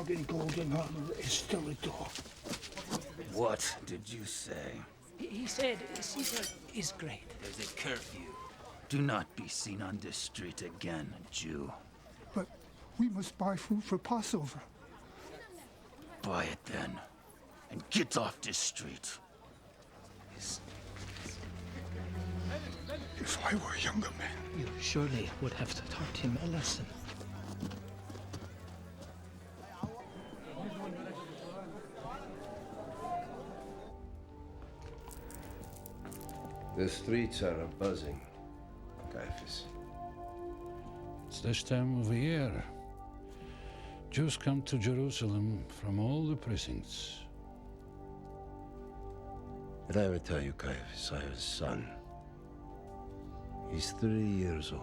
dog in golden armor is still a dog. What did you say? He said Caesar is great. There's a curfew. Do not be seen on this street again, Jew. But we must buy food for Passover. Buy it then, and get off this street. If I were a younger man... You surely would have taught him a lesson. The streets are a-buzzing, Caiaphas. It's this time of the year. Jews come to Jerusalem from all the precincts. Did I ever tell you, Caiaphas, I have a son? He's 3 years old.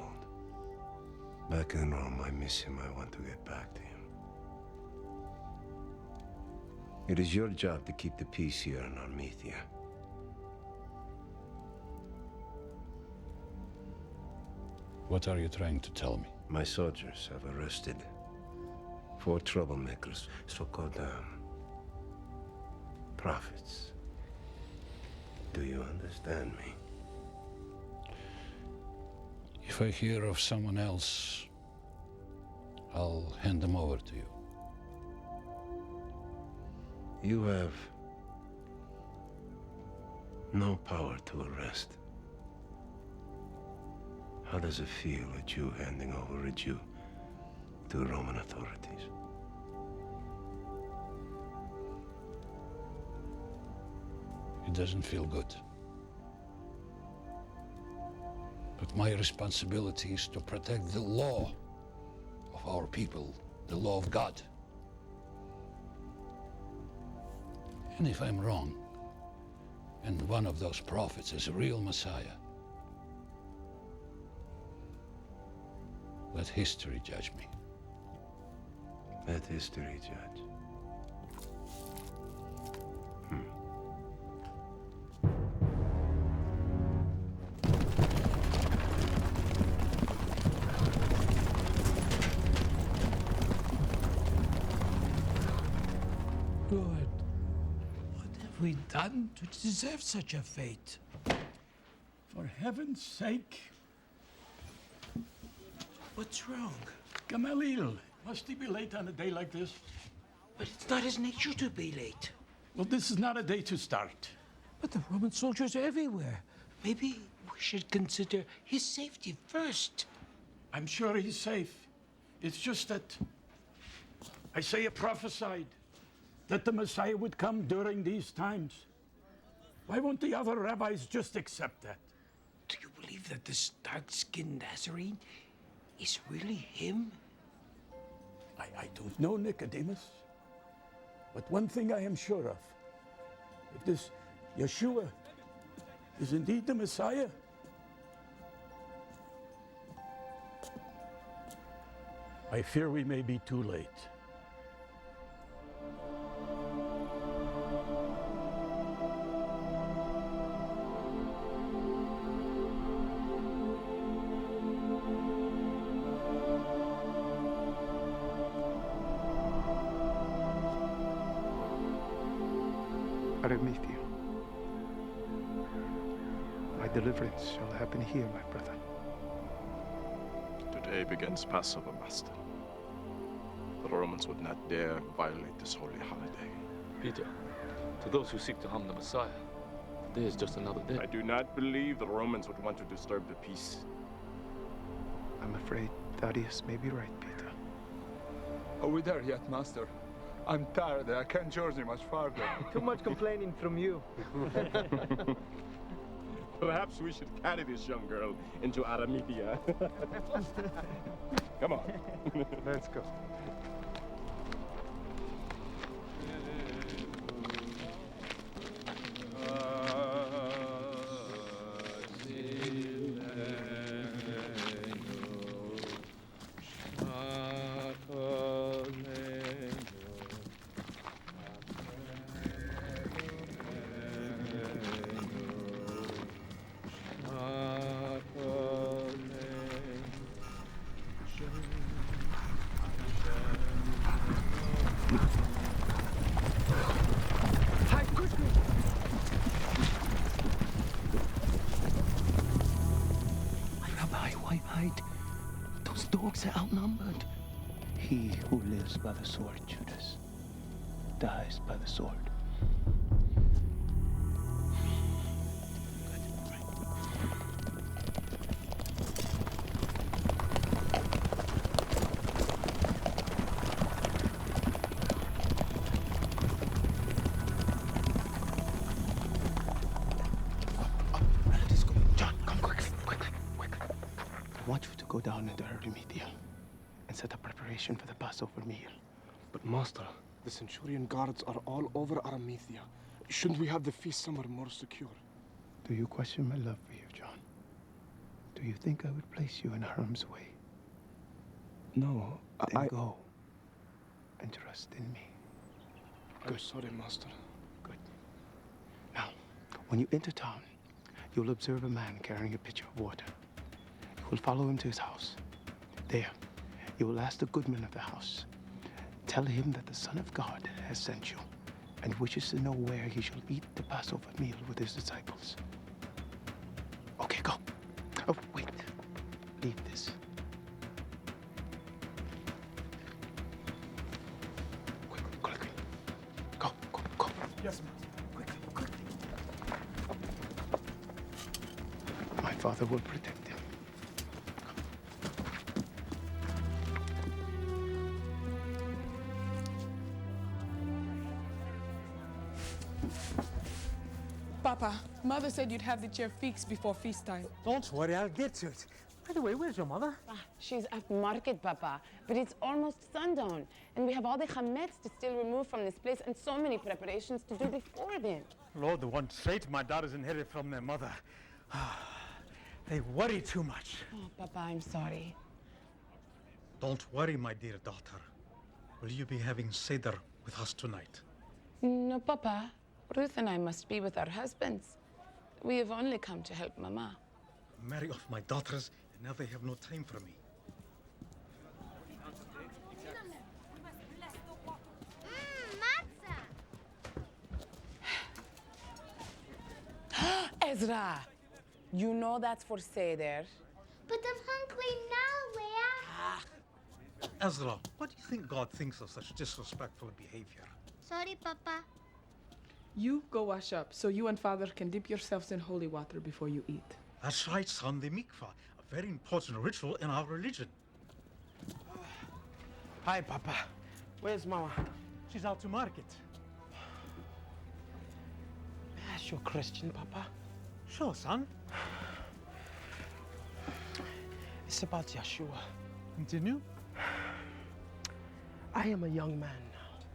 Back in Rome, I miss him. I want to get back to him. It is your job to keep the peace here in Arimathea. What are you trying to tell me? My soldiers have arrested 4 troublemakers, so-called prophets. Do you understand me? If I hear of someone else, I'll hand them over to you. You have no power to arrest. How does it feel, a Jew handing over a Jew to the Roman authorities? It doesn't feel good. But my responsibility is to protect the law of our people, the law of God. And if I'm wrong, and one of those prophets is a real Messiah, let history judge me. Let history judge. Lord, what have we done to deserve such a fate? For heaven's sake. What's wrong? Gamaliel, must he be late on a day like this? But it's not his nature to be late. Well, this is not a day to start. But the Roman soldiers are everywhere. Maybe we should consider his safety first. I'm sure he's safe. It's just that Isaiah prophesied that the Messiah would come during these times. Why won't the other rabbis just accept that? Do you believe that this dark-skinned Nazarene is really him? I don't know, Nicodemus. But one thing I am sure of. If this Yeshua is indeed the Messiah, I fear we may be too late. Arimathea. My deliverance shall happen here, my brother. Today begins Passover, Master. The Romans would not dare violate this holy holiday. Peter, to those who seek to harm the Messiah, today is just another day. I do not believe the Romans would want to disturb the peace. I'm afraid Thaddeus may be right, Peter. Are we there yet, Master? I'm tired. I can't journey much farther. Too much complaining from you. Perhaps we should carry this young girl into Arimathea. Come on. Let's go. Why hide? Those dogs are outnumbered. He who lives by the sword, Judas, dies by the sword. I want you to go down into Arimathea and set up preparation for the Passover meal. But Master, the Centurion guards are all over Arimathea. Shouldn't we have the feast somewhere more secure? Do you question my love for you, John? Do you think I would place you in harm's way? No, Then go and trust in me. I'm sorry, Master. Good. Now, when you enter town, you'll observe a man carrying a pitcher of water. You will follow him to his house. There, you will ask the goodman of the house. Tell him that the Son of God has sent you and wishes to know where he shall eat the Passover meal with his disciples. Okay, go. Oh, wait. Leave this. Quickly. Go. Yes, Master. Quickly. My father will protect him. Papa, Mother said you'd have the chair fixed before feast time. Don't worry, I'll get to it. By the way, where's your mother? She's at market, Papa, but it's almost sundown, and we have all the chametz to still remove from this place and so many preparations to do before then. Lord, the one trait my daughters inherited from their mother. They worry too much. Oh, Papa, I'm sorry. Don't worry, my dear daughter. Will you be having Seder with us tonight? No, Papa. Ruth and I must be with our husbands. We have only come to help Mama. Marry off my daughters, and now they have no time for me. Ezra, you know that's for Seder. But I'm hungry now, Leah. Ezra, what do you think God thinks of such disrespectful behavior? Sorry, Papa. You go wash up so you and Father can dip yourselves in holy water before you eat. That's right, son, the mikvah, a very important ritual in our religion. Hi, Papa. Where's Mama? She's out to market. Ask your Christian, Papa. Sure, son. It's about Yeshua. Continue. I am a young man now,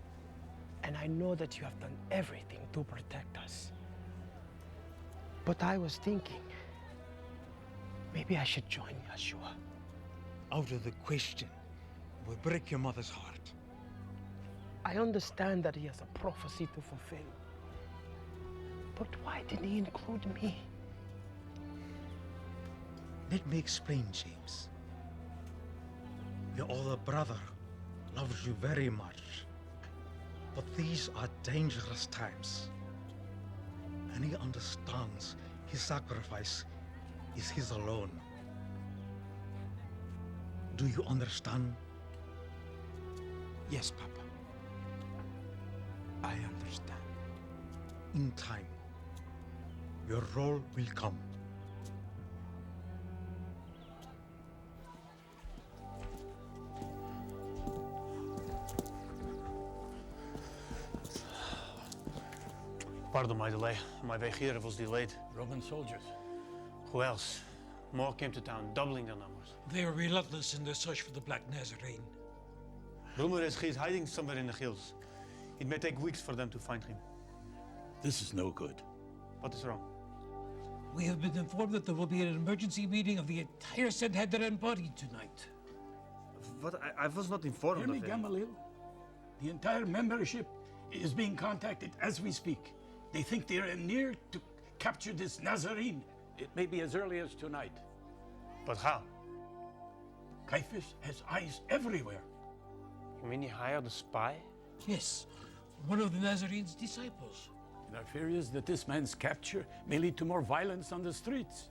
and I know that you have done everything to protect us. But I was thinking, maybe I should join Yeshua. Out of the question. It will break your mother's heart. I understand that he has a prophecy to fulfill. But why didn't he include me? Let me explain, James. Your older brother loves you very much. But these are dangerous times. And he understands his sacrifice is his alone. Do you understand? Yes, Papa. I understand. In time, your role will come. Pardon my delay. My way here was delayed. Roman soldiers. Who else? More came to town, doubling their numbers. They are relentless in their search for the Black Nazarene. Rumor is he's hiding somewhere in the hills. It may take weeks for them to find him. This is no good. What is wrong? We have been informed that there will be an emergency meeting of the entire Sanhedrin body tonight. What? I was not informed Hear me, of it. Gamaliel. The entire membership is being contacted as we speak. They think they are near to capture this Nazarene. It may be as early as tonight. But how? Caiaphas has eyes everywhere. You mean he hired a spy? Yes, one of the Nazarene's disciples. And our fear is that this man's capture may lead to more violence on the streets.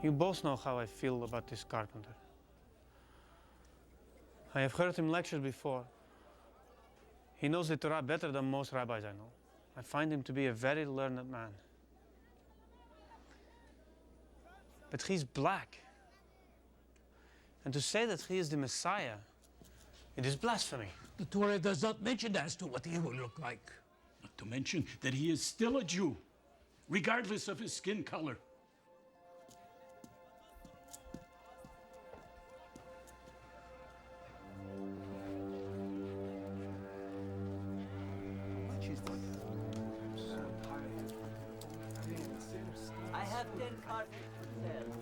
You both know how I feel about this carpenter. I have heard him lecture before. He knows the Torah better than most rabbis I know. I find him to be a very learned man. But he's black. And to say that he is the Messiah, it is blasphemy. The Torah does not mention as to what he will look like. Not to mention that he is still a Jew, regardless of his skin color. I have 10 cartridges for sale.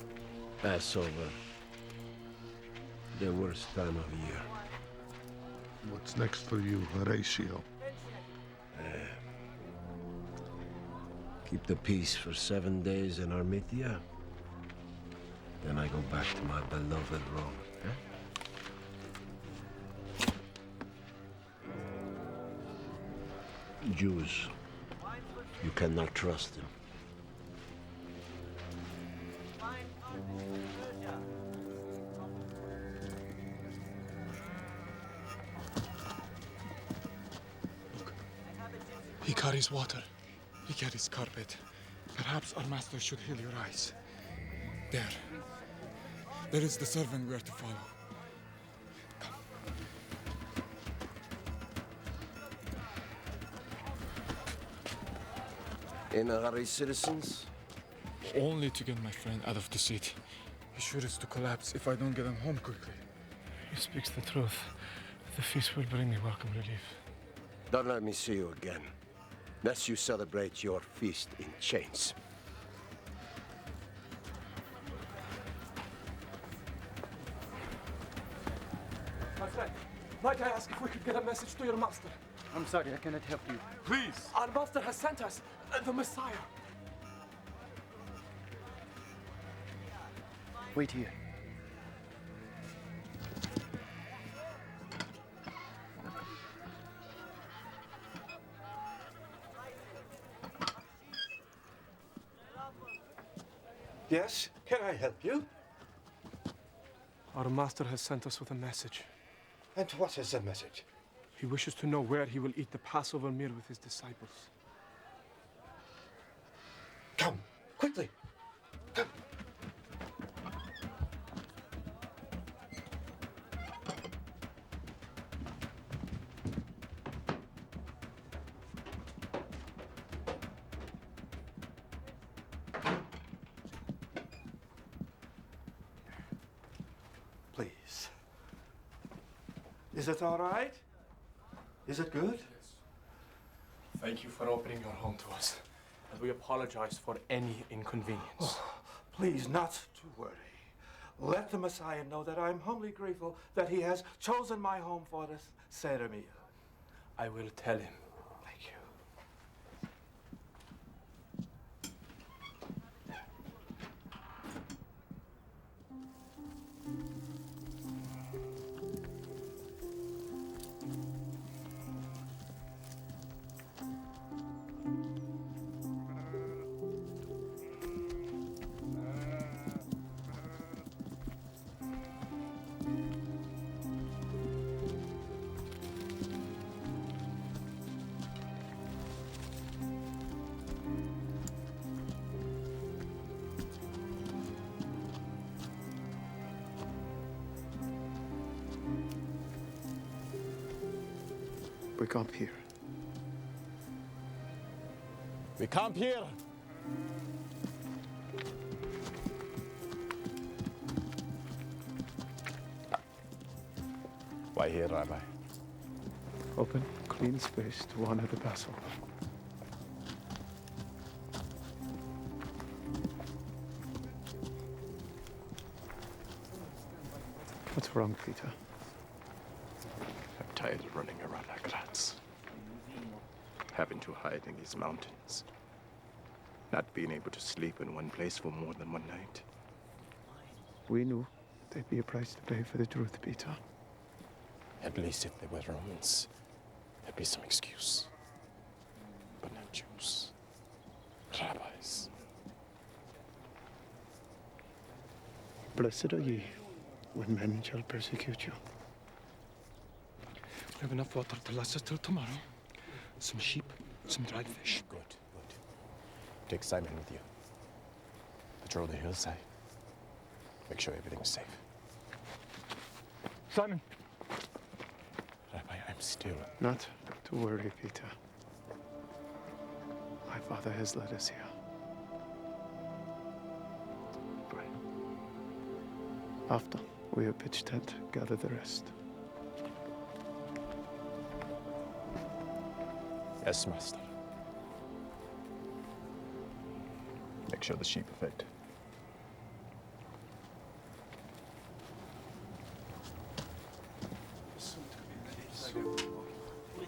Passover. The worst time of year. What's next for you, Horatio? Keep the peace for 7 days in Arimathea. Then I go back to my beloved Rome. Jews, you cannot trust them. He carries water. He carries carpet. Perhaps our master should heal your eyes. There. There is the servant we are to follow. In a hurry, citizens? Only to get my friend out of the city. He sure is to collapse if I don't get him home quickly. He speaks the truth. The feast will bring me welcome relief. Don't let me see you again, lest you celebrate your feast in chains. My friend, might I ask if we could get a message to your master? I'm sorry, I cannot help you. Please. Our master has sent us the Messiah. Wait here. Yes? Can I help you? Our master has sent us with a message. And what is the message? He wishes to know where he will eat the Passover meal with his disciples. Come, quickly. Come. Please. Is it all right? Is it good? Yes. Thank you for opening your home to us. And we apologize for any inconvenience. Oh, please, not to worry. Let the Messiah know that I'm humbly grateful that he has chosen my home for this Seder meal. I will tell him. Thank you. We camp here. We camp here. Why here, Rabbi? Open, clean space to honor the Passover. What's wrong, Peter? I'm tired of running around like rats. Having to hide in these mountains. Not being able to sleep in one place for more than one night. We knew there'd be a price to pay for the truth, Peter. At least if they were Romans, there'd be some excuse. But not Jews. Rabbis. Blessed are ye when men shall persecute you. We have enough water to last us till tomorrow. Some sheep, some dried fish. Good. Take Simon with you. Patrol the hillside. Make sure everything's safe. Simon! Rabbi, I'm still... Not to worry, Peter. My Father has led us here. Pray. After we have pitched tent, gather the rest. Yes, Master. Make sure the sheep are fed.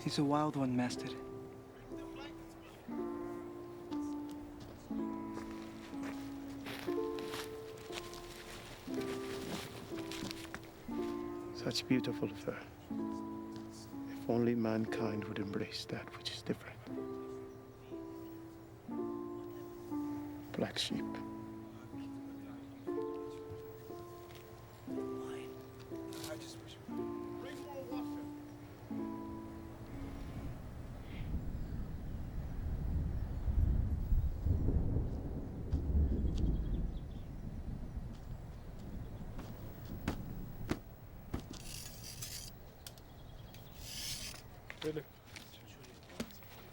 He's a wild one, Master. Such beautiful fur. If only mankind would embrace that which is different. Black sheep.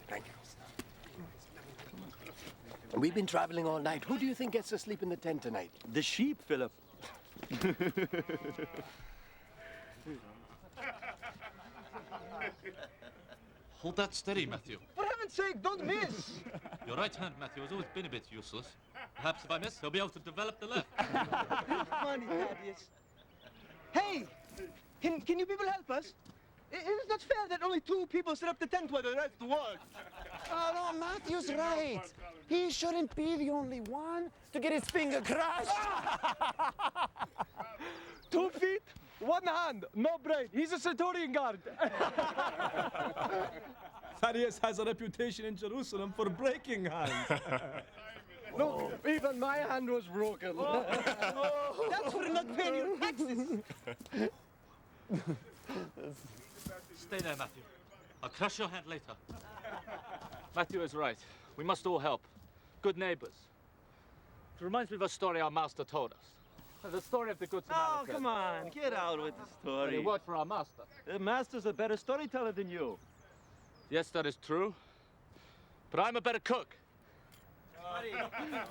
Thank you. We've been traveling all night. Who do you think gets to sleep in the tent tonight? The sheep, Philip. Hold that steady, Matthew. For heaven's sake, don't miss! Your right hand, Matthew, has always been a bit useless. Perhaps if I miss, he'll be able to develop the left. Funny, Thaddeus. Hey! Can you people help us? It is not fair that only 2 people set up the tent while the rest work. Oh, no, Matthew's right. He shouldn't be the only one to get his finger crushed. 2 feet, 1 hand, no brain. He's a Centurion guard. Thaddeus has a reputation in Jerusalem for breaking hands. Look, even my hand was broken. That's for not paying your taxes. Stay there, Matthew. I'll crush your hand later. Matthew is right. We must all help. Good neighbors. It reminds me of a story our master told us. The story of the Good Samaritan. Oh, come on, get out with the story. You work for our master. The master's a better storyteller than you. Yes, that is true. But I'm a better cook.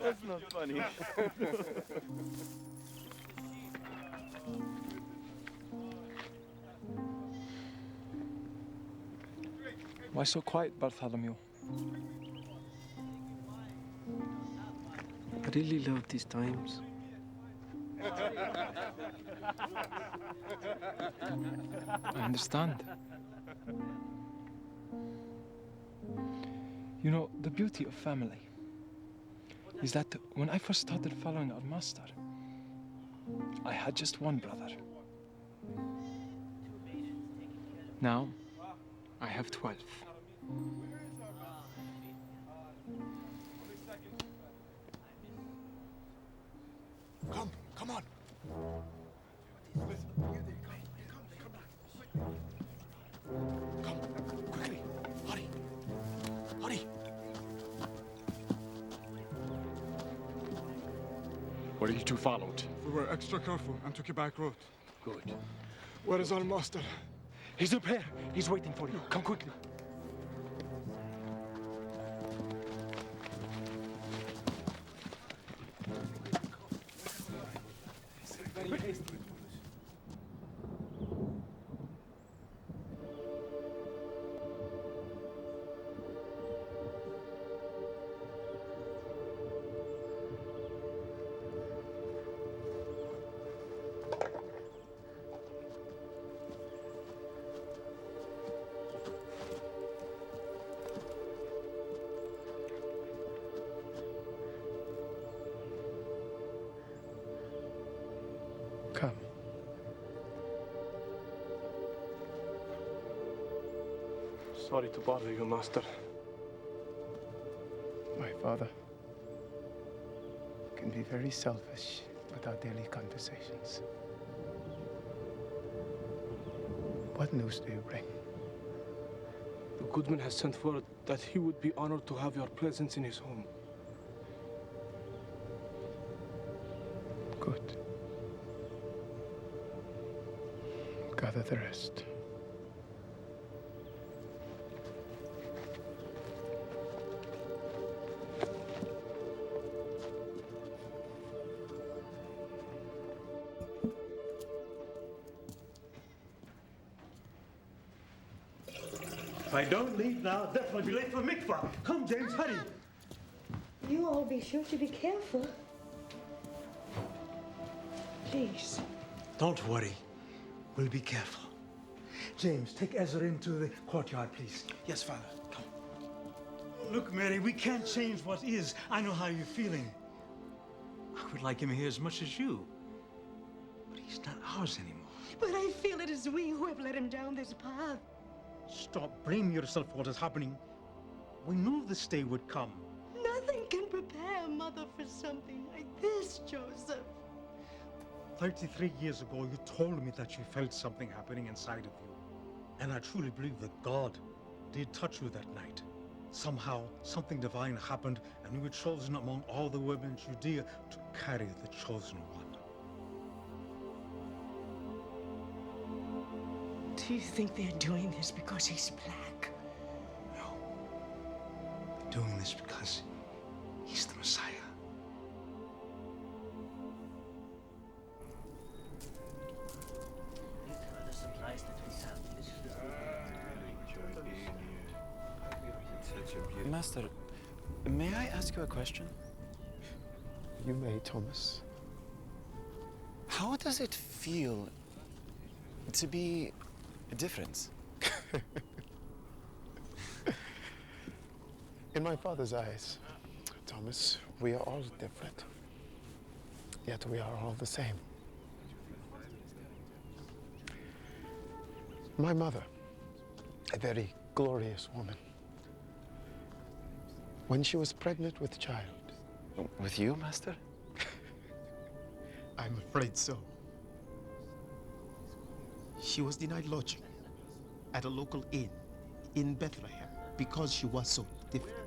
That's not funny. Why so quiet, Bartholomew? I really love these times. I understand. You know, the beauty of family is that when I first started following our master, I had just 1 brother. Now, I have 12. Come on. Come, quickly. Hurry. Where you 2 followed? We were extra careful and took a back road. Good. Where is our master? He's up here. He's waiting for you. Come quickly. Come. Sorry to bother you, master. My father can be very selfish with our daily conversations. What news do you bring? The goodman has sent word that he would be honored to have your presence in his home. Good. Gather the rest. If I don't leave now, I'll definitely be late for mikvah. Come, James, hurry. You all be sure to be careful. Please. Don't worry. We'll be careful. James, take Ezra into the courtyard, please. Yes, Father. Come. Look, Mary, we can't change what is. I know how you're feeling. I would like him here as much as you. But he's not ours anymore. But I feel it is we who have led him down this path. Stop blaming yourself for what is happening. We knew this day would come. Nothing can prepare a mother for something like this, Joseph. 33 years ago, you told me that you felt something happening inside of you. And I truly believe that God did touch you that night. Somehow, something divine happened, and you were chosen among all the women in Judea to carry the chosen one. Do you think they're doing this because he's black? No. They're doing this because he's the Messiah. Master, may I ask you a question? You may, Thomas. How does it feel to be different? In my Father's eyes, Thomas, we are all different. Yet we are all the same. My mother, a very glorious woman, when she was pregnant with child. With you, Master? I'm afraid so. She was denied lodging at a local inn in Bethlehem because she was so different.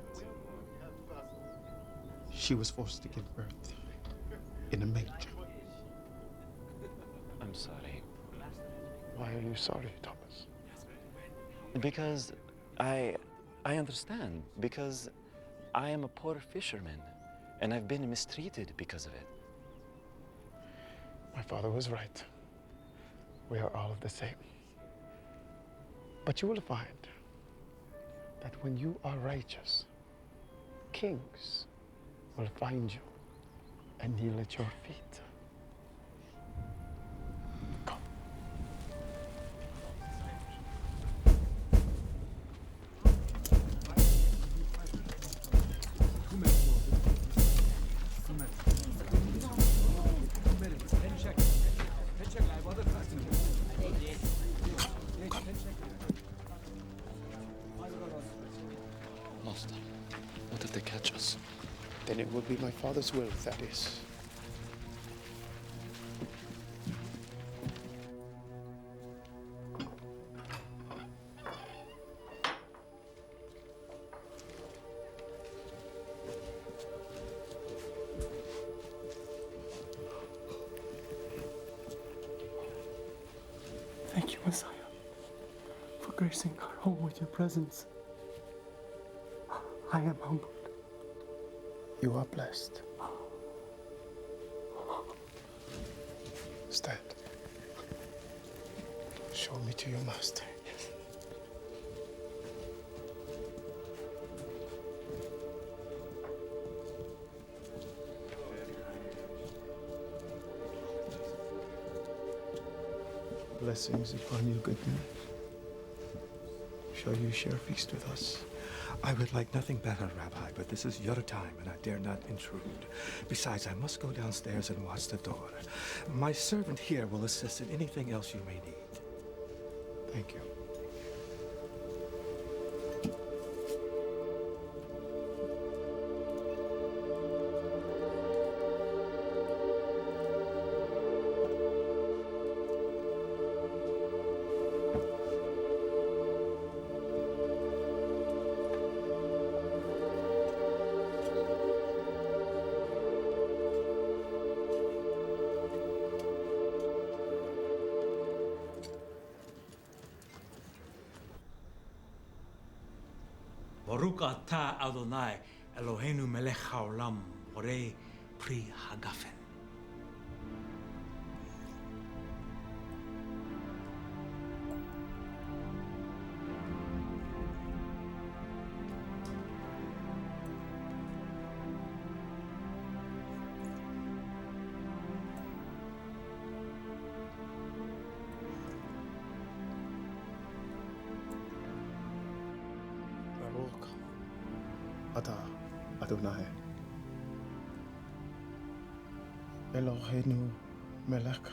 She was forced to give birth in a manger. I'm sorry. Why are you sorry, Thomas? Because I understand. Because I am a poor fisherman, and I've been mistreated because of it. My father was right. We are all the same. But you will find that when you are righteous, kings will find you and kneel at your feet. Come. Master, what if they catch us? Then it will be my father's will, that is. Thank you, Messiah, for gracing our home with your presence. I am humbled. You are blessed. Stand. Show me to your master. Blessings upon you, good man. Shall you share feast with us? I would like nothing better, Rabbi, but this is your time and I dare not intrude. Besides, I must go downstairs and watch the door. My servant here will assist in anything else you may need. Thank you. Baruch atah Adonai Eloheinu melech haolam borei pri hagafen. Baruch atah Adonai Eloheinu melech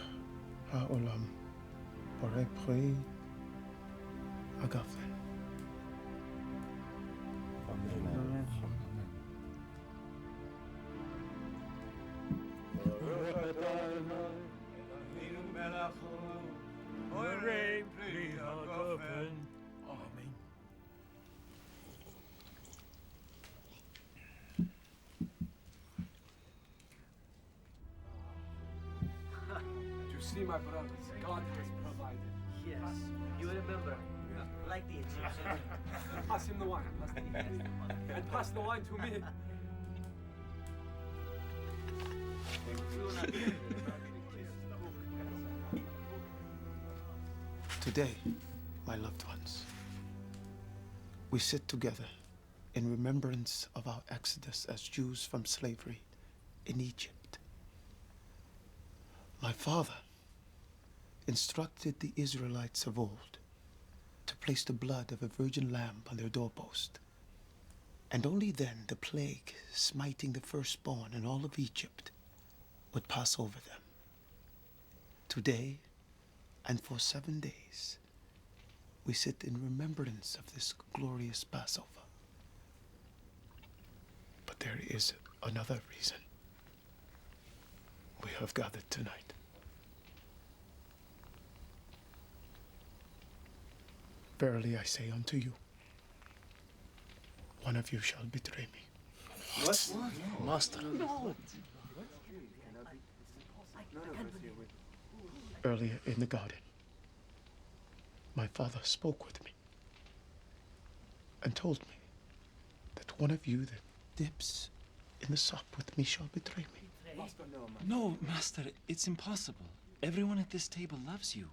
haolam borei pri hagafen. You see, my brothers, God has provided. Yes, you remember, like the Egyptians. Pass him the wine. And pass the wine to me. Today, my loved ones, we sit together in remembrance of our exodus as Jews from slavery in Egypt. My father instructed the Israelites of old to place the blood of a virgin lamb on their doorpost, and only then the plague smiting the firstborn in all of Egypt would pass over them. Today, and for 7 days, we sit in remembrance of this glorious Passover. But there is another reason we have gathered tonight. Verily I say unto you, one of you shall betray me. What? Master. No. Earlier in the garden, my father spoke with me and told me that one of you that dips in the sop with me shall betray me. No, Master, it's impossible. Everyone at this table loves you.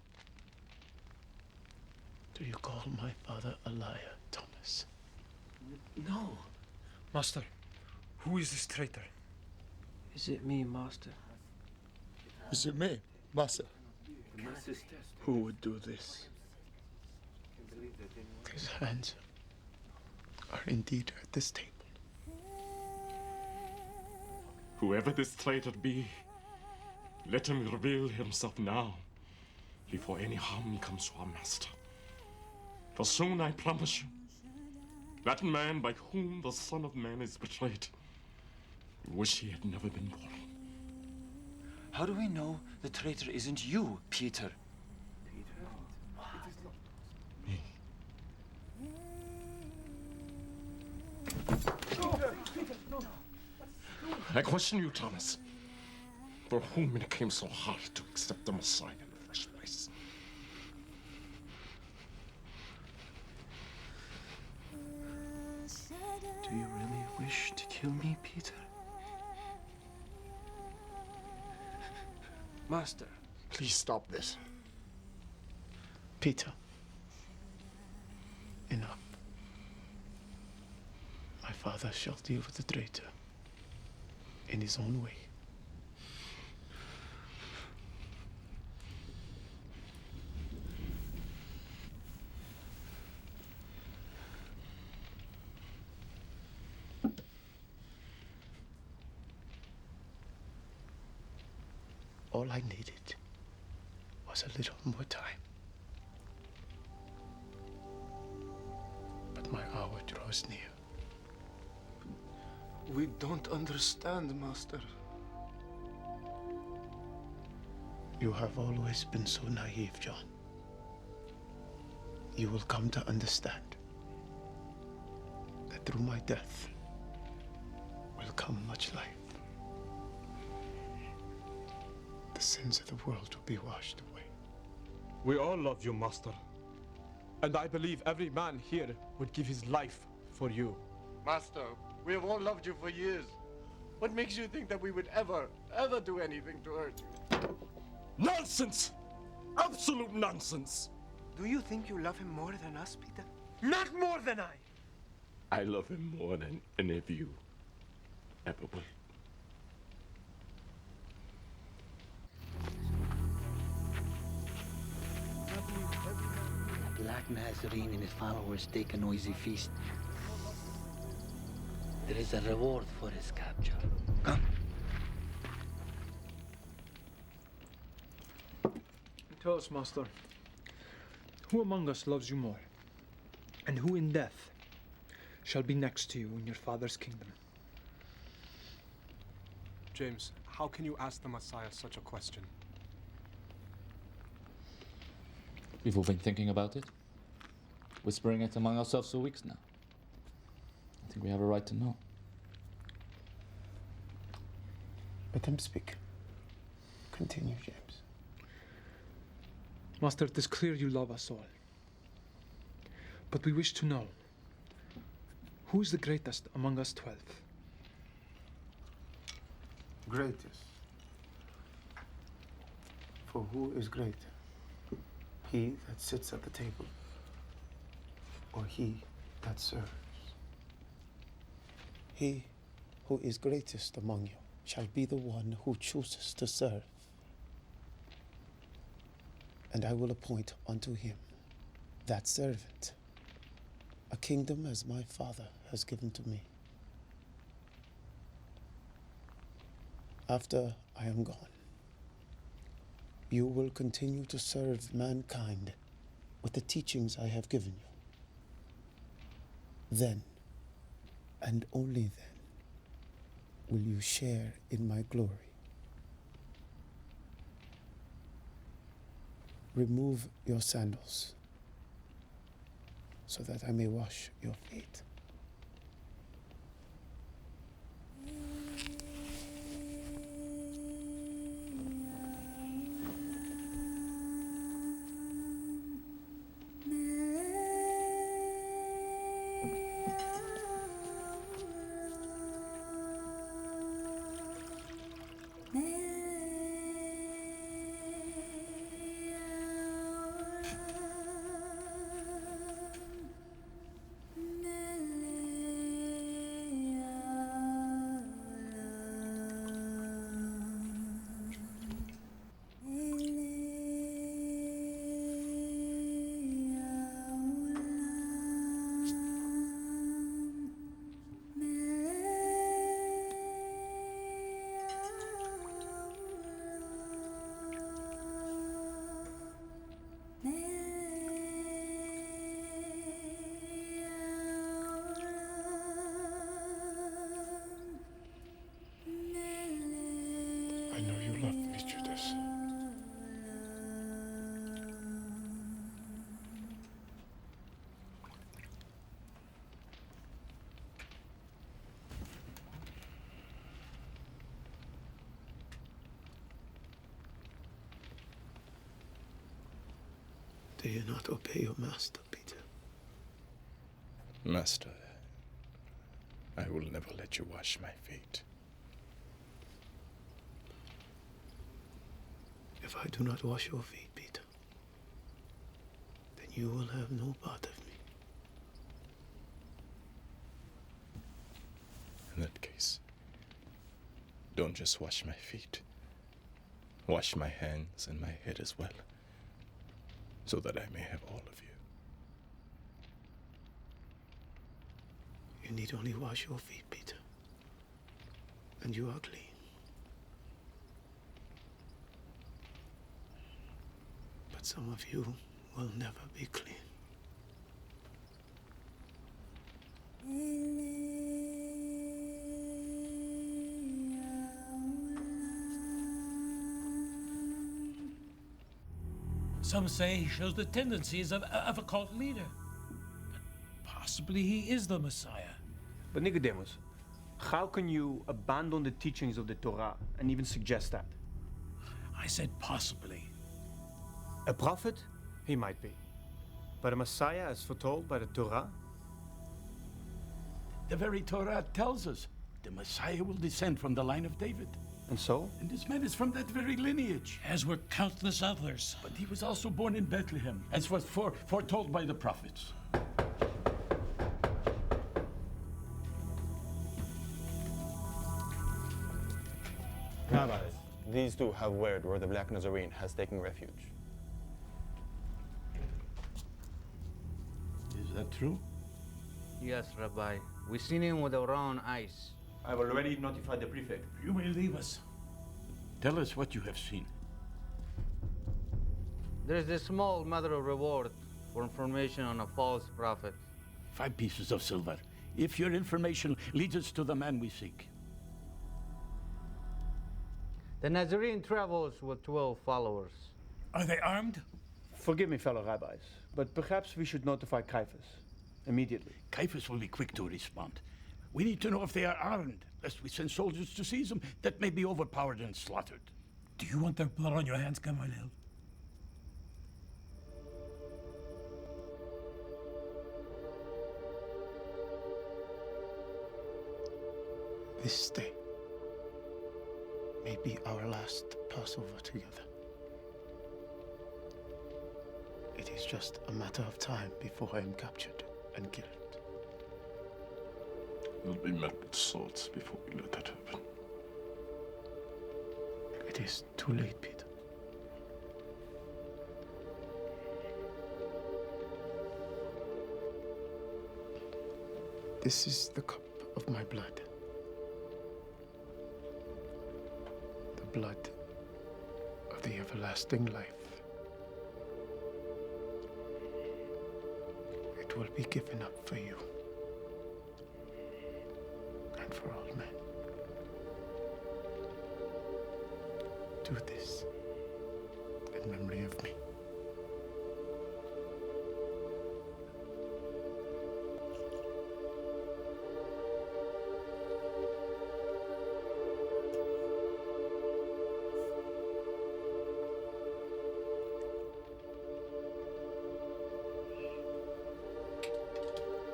Do you call my father a liar, Thomas? No. Master, who is this traitor? Is it me, Master? Is it me, Master? Who would do this? His hands are indeed at this table. Whoever this traitor be, let him reveal himself now, before any harm comes to our master. For soon, I promise you, that man by whom the Son of Man is betrayed, wish he had never been born. How do we know the traitor isn't you, Peter? I question you, Thomas, for whom it came so hard to accept the Messiah in the first place. Do you really wish to kill me, Peter? Master. Please stop this. Peter, enough. My father shall deal with the traitor in his own way. All I needed was a little more time. But my hour draws near. We don't understand, Master. You have always been so naive, John. You will come to understand that through my death will come much life. The sins of the world will be washed away. We all love you, Master. And I believe every man here would give his life for you. Master, we have all loved you for years. What makes you think that we would ever do anything to hurt you? Nonsense! Absolute nonsense! Do you think you love him more than us, Peter? Not more than I. I love him more than any of you ever will. A black Nazarene and his followers take a noisy feast. There is a reward for his capture. Come. Tell us, Master, who among us loves you more? And who in death shall be next to you in your Father's kingdom? James, how can you ask the Messiah such a question? We've all been thinking about it, whispering it among ourselves for weeks now. I think we have a right to know. Let him speak. Continue, James. Master, it is clear you love us all. But we wish to know, who is the greatest among us 12? Greatest. For who is greater? He that sits at the table, or he that serves? He who is greatest among you shall be the one who chooses to serve. And I will appoint unto him, that servant, a kingdom as my Father has given to me. After I am gone, you will continue to serve mankind with the teachings I have given you. Then, and only then, will you share in my glory. Remove your sandals, so that I may wash your feet. I know you love me, Judas. Do you not obey your master, Peter? Master, I will never let you wash my feet. If I do not wash your feet, Peter, then you will have no part of me. In that case, don't just wash my feet. Wash my hands and my head as well, so that I may have all of you. You need only wash your feet, Peter, and you are clean. But some of you will never be clean. Some say he shows the tendencies of a cult leader. But possibly he is the Messiah. But Nicodemus, how can you abandon the teachings of the Torah and even suggest that? I said possibly. A prophet? He might be. But a Messiah as foretold by the Torah? The very Torah tells us the Messiah will descend from the line of David. And so? And this man is from that very lineage. As were countless others. But he was also born in Bethlehem, as was foretold by the prophets. Rabbis, these two have word where the Black Nazarene has taken refuge. Is that true? Yes, Rabbi. We've seen him with our own eyes. I've already notified the prefect. You may leave us. Tell us what you have seen. There's a small matter of reward for information on a false prophet. 5 pieces of silver, if your information leads us to the man we seek. The Nazarene travels with 12 followers. Are they armed? Forgive me, fellow rabbis, but perhaps we should notify Caiaphas immediately. Caiaphas will be quick to respond. We need to know if they are armed, lest we send soldiers to seize them that may be overpowered and slaughtered. Do you want their blood on your hands, Gamaliel? This day may be our last Passover together. It is just a matter of time before I am captured and killed. We'll be met with swords before we let that happen. It is too late, Peter. This is the cup of my blood. The blood of the everlasting life. It will be given up for you and for all men. Do this in memory of me.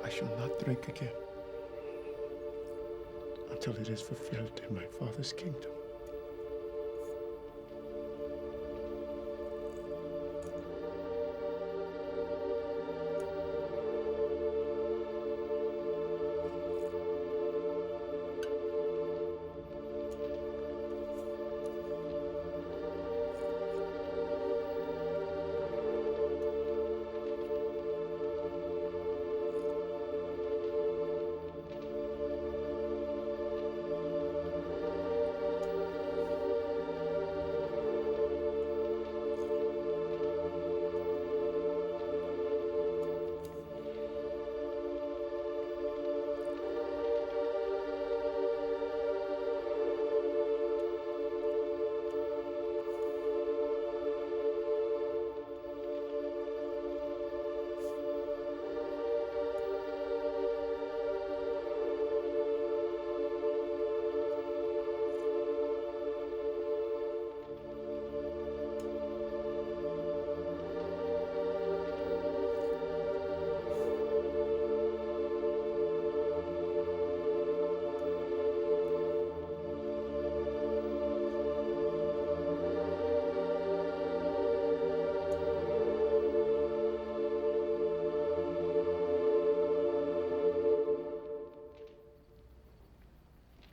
I shall not drink again until it is fulfilled in my Father's kingdom.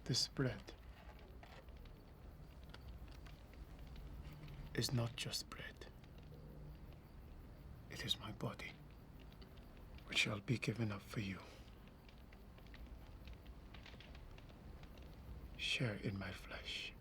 This bread is not just bread. It is my body, which shall be given up for you. Share in my flesh.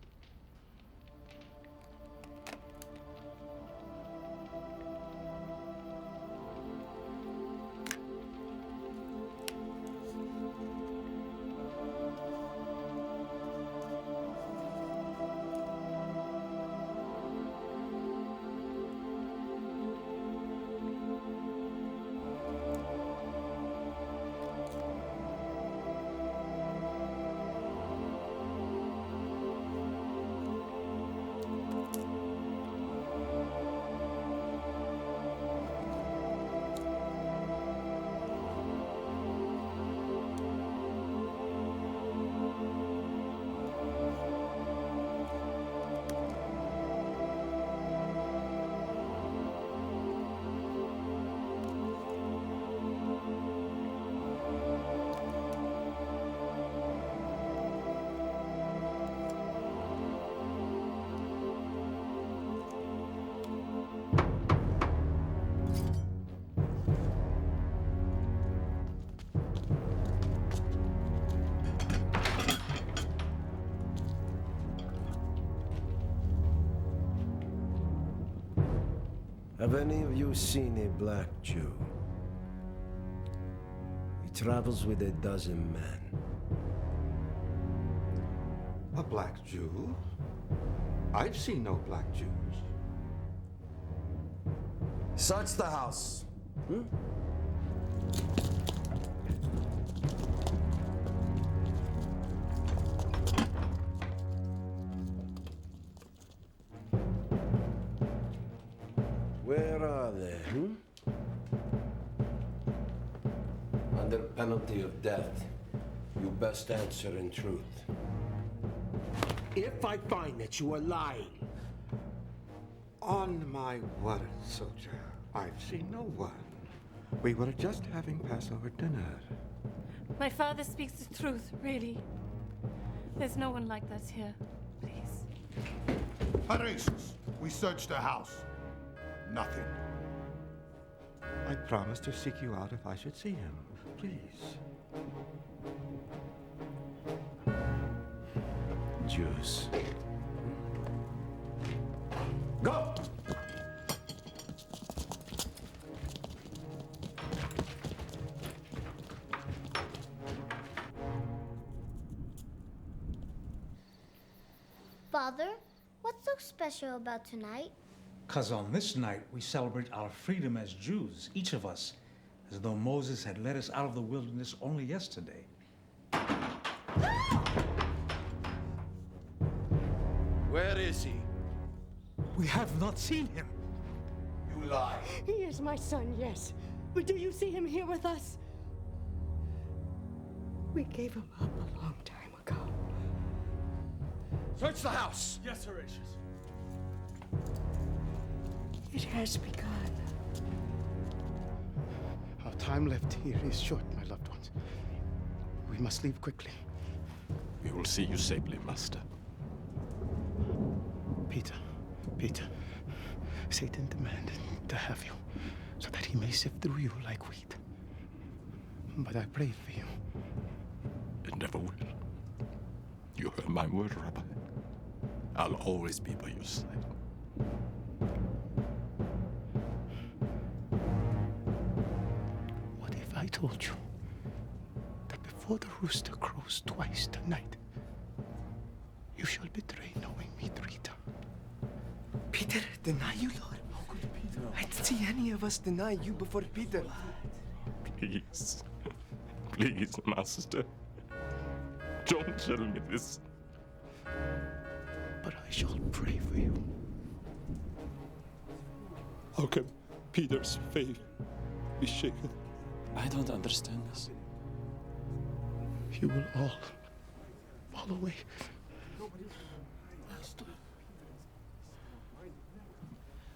Have any of you seen a black Jew? He travels with a dozen men. A black Jew? I've seen no black Jews. Search the house. Where are they? Under penalty of death, you best answer in truth. If I find that you are lying. On my word, soldier, I've seen no one. We were just having Passover dinner. My father speaks the truth, really. There's no one like that here. Please. Paresis, we searched the house. Nothing. I promise to seek you out if I should see him. Please. Jews. Go! Father, what's so special about tonight? Because on this night, we celebrate our freedom as Jews, each of us, as though Moses had led us out of the wilderness only yesterday. Where is he? We have not seen him. You lie. He is my son, yes. But do you see him here with us? We gave him up a long time ago. Search the house! Yes, Horatius. It has begun. Our time left here is short, my loved ones. We must leave quickly. We will see you safely, Master. Peter, Satan demanded to have you so that he may sift through you like wheat. But I prayed for you. It never will. You heard my word, Rabbi. I'll always be by your side. What if I told you that before the rooster crows twice tonight, you shall betray knowing me 3 times? Peter, deny you, Lord. How could Peter? I didn't see any of us deny you before Peter. Please. Please, Master. Don't tell me this. But I shall pray for you. How can Peter's faith be shaken? I don't understand this. You will all fall away.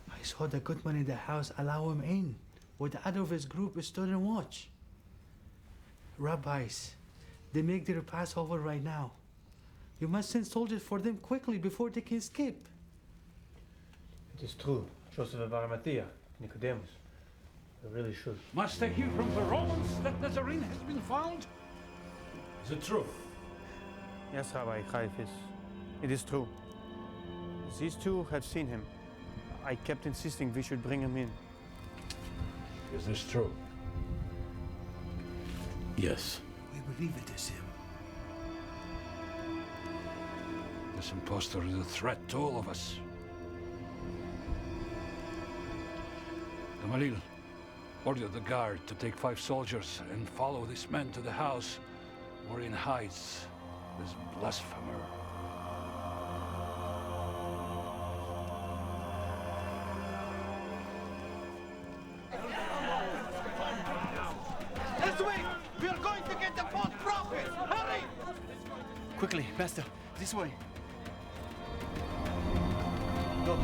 I saw the goodman in the house allow him in, while the other of his group stood and watched. Rabbis, they make their Passover right now. You must send soldiers for them quickly before they can escape. It is true. Joseph of Arimathea, Nicodemus. They really should. Must they hear from the Romans that Nazarene has been found? Is it true? Yes, Rabbi Caiaphas. It is true. These two have seen him. I kept insisting we should bring him in. Is this true? Yes. We believe it is him. This impostor is a threat to all of us. Gamaliel, order the guard to take 5 soldiers and follow this man to the house wherein hides this blasphemer. This way! We are going to get the false prophet! Hurry! Quickly, Master, this way. Go.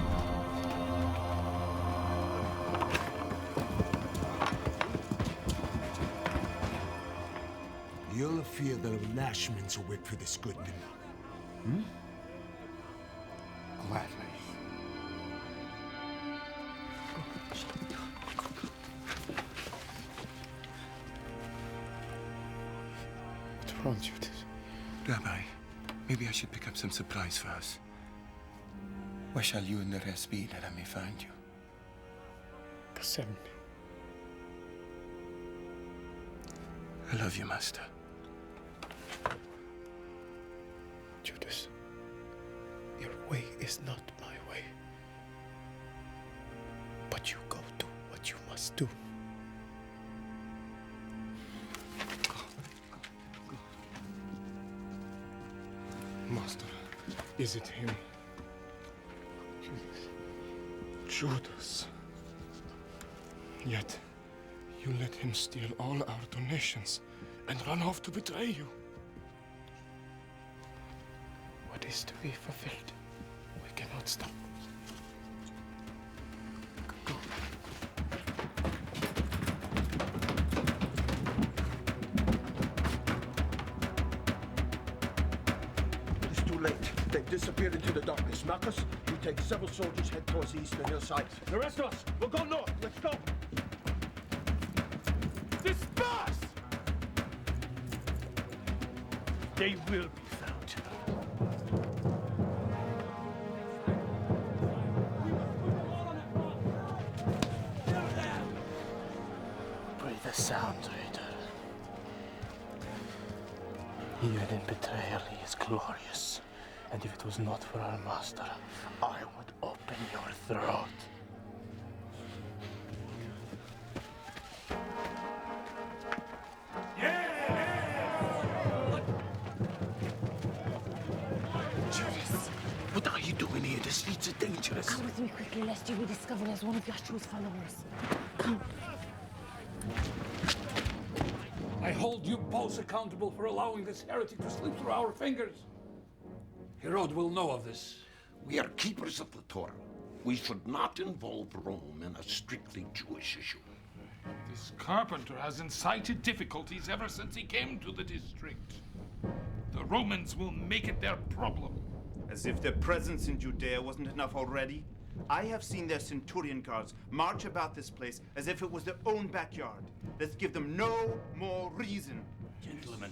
You'll feel the lashments await for this goodman. Gladly. What's wrong, Judas? Rabbi, maybe I should pick up some supplies for us. Where shall you and the rest be that I may find you? Chapter 7. I love you, Master. Judas, your way is not my way. But you go do what you must do. Master, is it him? Judas. Yet, you let him steal all our donations and run off to betray you. What is to be fulfilled, we cannot stop. Go. It's too late. They've disappeared into the darkness. Marcus, you take several soldiers, head towards the eastern hillside. The rest of us, we'll go north. Let's go. Disperse! They will be found. Breathe a sound, traitor. Even in betrayal, he is glorious. And if it was not for our master, I would open your throat. Judas, what are you doing here? The streets are dangerous. Come with me quickly, lest you be discovered as one of Yahshua's followers. Come. I hold you both accountable for allowing this heretic to slip through our fingers. Herod will know of this. We are keepers of the Torah. We should not involve Rome in a strictly Jewish issue. This carpenter has incited difficulties ever since he came to the district. The Romans will make it their problem. As if their presence in Judea wasn't enough already. I have seen their centurion guards march about this place as if it was their own backyard. Let's give them no more reason. Gentlemen,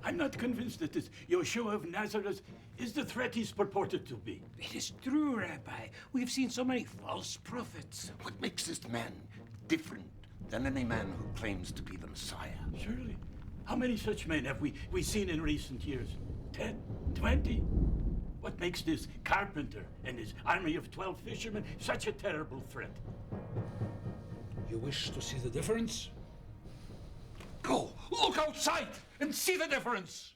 I'm not convinced that this Yeshua of Nazareth is the threat he's purported to be. It is true, Rabbi. We've seen so many false prophets. What makes this man different than any man who claims to be the Messiah? Surely. How many such men have we seen in recent years? 10? 20? What makes this carpenter and his army of 12 fishermen such a terrible threat? You wish to see the difference? Go, look outside and see the difference.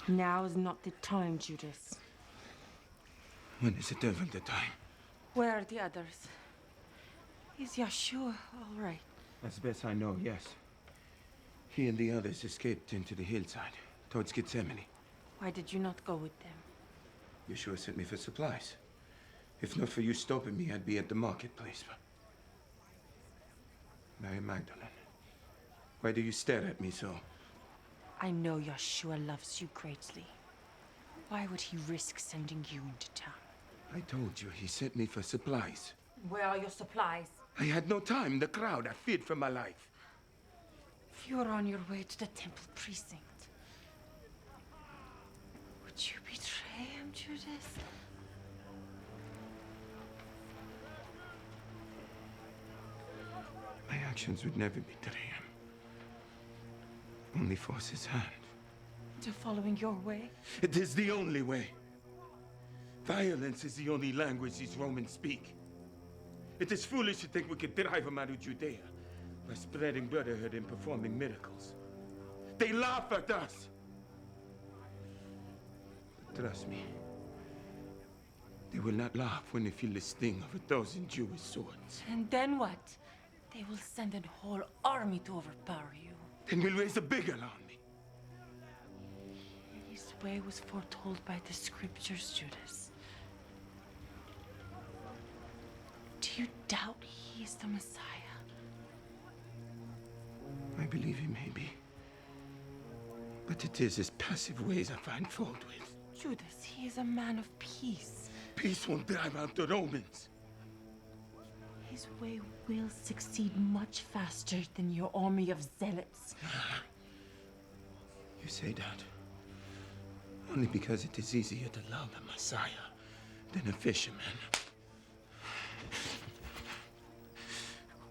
Now is not the time, Judas. When is it ever the time? Where are the others? Is Yeshua all right? As best I know, yes. He and the others escaped into the hillside, towards Gethsemane. Why did you not go with them? Yeshua sent me for supplies. If not for you stopping me, I'd be at the marketplace. Mary Magdalene, why do you stare at me so? I know Yeshua loves you greatly. Why would he risk sending you into town? I told you he sent me for supplies. Where are your supplies? I had no time. The crowd, I feared for my life. If you're on your way to the temple precinct, would you betray him, Judas? My actions would never betray him. Only force his hand. To following your way? It is the only way. Violence is the only language these Romans speak. It is foolish to think we could drive them out of Judea by spreading brotherhood and performing miracles. They laugh at us. But trust me, they will not laugh when they feel the sting of 1,000 Jewish swords. And then what? They will send a whole army to overpower you. Then we'll raise a bigger army. His way was foretold by the scriptures, Judas. Do you doubt he is the Messiah? I believe he may be. But it is his passive ways I find fault with. Judas, he is a man of peace. Peace won't drive out the Romans. His way will succeed much faster than your army of zealots. You say that. Only because it is easier to love a Messiah than a fisherman.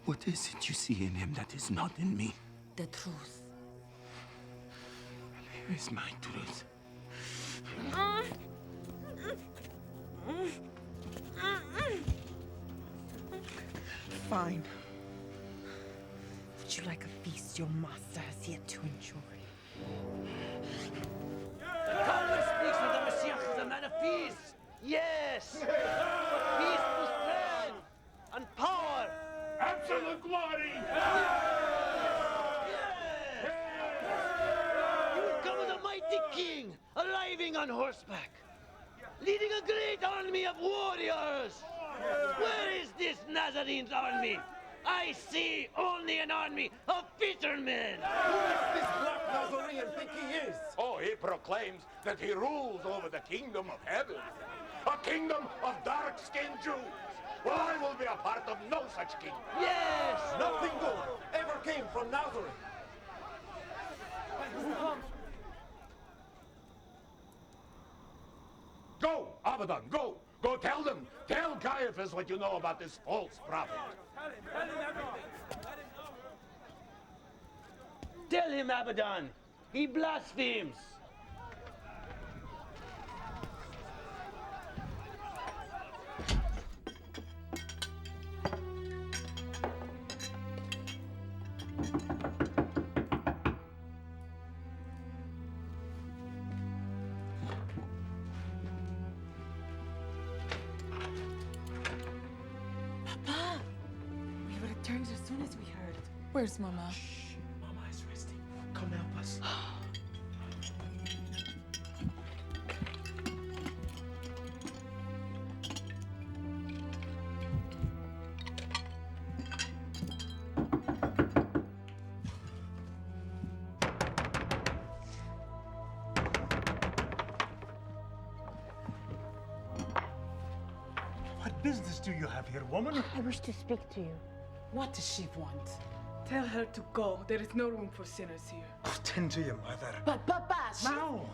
What is it you see in him that is not in me? The truth. Here is my truth. Fine. Would you like a feast your master has yet to enjoy? The Talmud speaks of the Messiah as a man of peace. Yes! But peace with strength and power. Absolute glory! He will come as a mighty king, arriving on horseback, leading a great army of warriors. Where is this Nazarene's army? I see only an army of fishermen. Who does this black Nazarene think he is? Oh, he proclaims that he rules over the kingdom of heaven. A kingdom of dark-skinned Jews. Well, I will be a part of no such kingdom. Yes! Nothing good ever came from Nazareth. Go, Abaddon, go! Go tell them! Tell Caiaphas what you know about this false prophet. Tell him, Abaddon. He blasphemes. Papa! We would have turned as soon as we heard. Where's Mama? Mama is resting. Come help us. What business do you have here, woman? I wish to speak to you. What does she want? Tell her to go. There is no room for sinners here. Tend to your mother. But Papa, Now!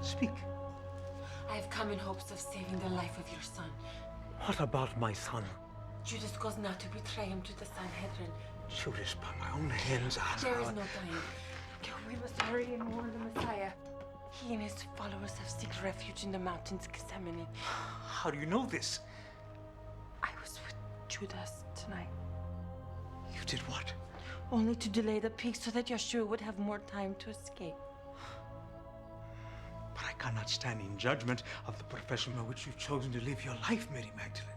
Speak. I have come in hopes of saving the life of your son. What about my son? Judas goes now to betray him to the Sanhedrin. Judas, by my own hands, There is no time. We must hurry and warn the Messiah. He and his followers have sought refuge in the mountains Gethsemane. How do you know this? I was with Judas tonight. You did what? Only to delay the peak so that Yeshua would have more time to escape. But I cannot stand in judgment of the profession by which you've chosen to live your life, Mary Magdalene.